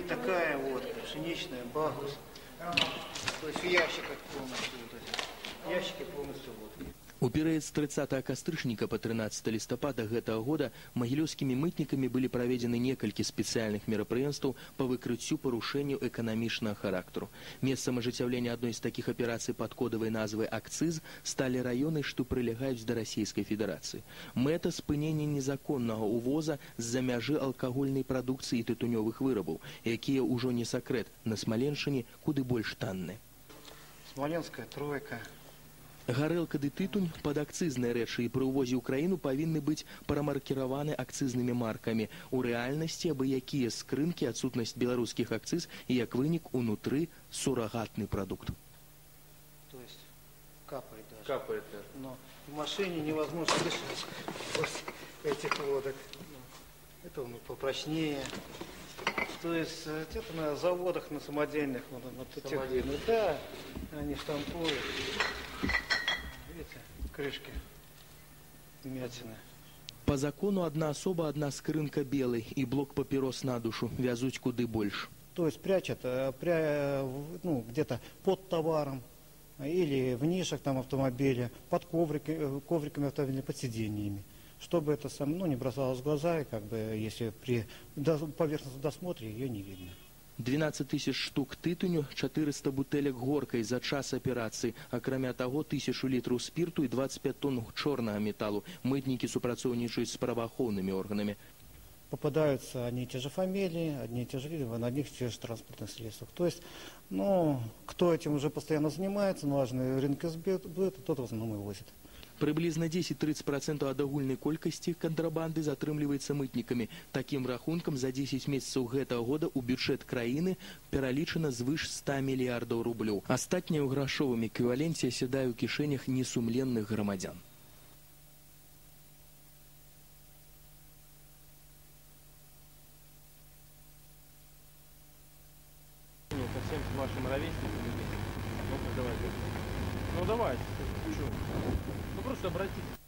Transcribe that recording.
такая вот пшеничная, Бахус. То есть в ящиках полностью вот эти. Ящики полностью вот. У перыяд з 30 кастрычніка па 13 лістапада гэтага года магілёўскімі мытнікамі былі праведзены некалькі спецыяльных мерапрыемстваў па выкрыццю парушэнняў эканамічнага характару. Месцам ажыццяўлення адной з такіх аперацый пад кодавай назвай «Акцыз» сталі раёны, што прылягаюць да Расійскай Федэрацыі. Мэта спынення незаконнага ўвоза з-за мяжы алкагольнай прадукцыі і тытунёвых вырабаў, якія ўжо не сакрэт, на Смаленшчыне куды больш танныя. Смоленская тройка. Гарэлка ды тытунь пад акцызныя рэчы і пры ўвозе ў краіну павінны быць прамаркіраваны акцызнымі маркамі. У рэальнасці абы-якія скрынкі адсутнасць беларускіх акцыз і як вынік унутры сурагатны прадукт. То есть капает даже. Капает. Но в машине невозможно дышать после этих водок. Это он попрочнее. То есть где-то на заводах, на самодельных, да, они штампуют. Видите, крышки вмятины. По закону одна особа, одна скрынка белой и блок папирос на душу вязуть куды больше. То есть прячут где-то под товаром или в нишах там автомобиля, под ковриками автомобиля, под сиденьями. Чтобы это не бросалось в глаза, и если при поверхностном досмотре ее не видно. 12 тысяч штук тытуню, 400 бутэлек горкай за час аперацыі, акрамя таго 1000 літраў спірту і 25 тонн чорнага металу. Мытнікі супрацоўнічаюць з праваахоўнымі органамі. Попадаются одни и те же фамилии, одни и те же виды, на одних и тех же транспортных средствах. То есть, кто этим уже постоянно занимается, налаженный рынок сбыта, тот в основном и возит. Прыблізна 10-30% ад агульнай колькасці кантрабанды затрымліваецца мытнікамі. Такім рахункам за 10 месяцаў гэтага года ў бюджэт краіны пералічана звыш 100 мільярдаў рублёў. Астатняе ў грашовым эквіваленце асядае ў кішэнях несумленных грамадзян. Совсем с вашим ровесником. Ну давайте. Ну просто обратитесь.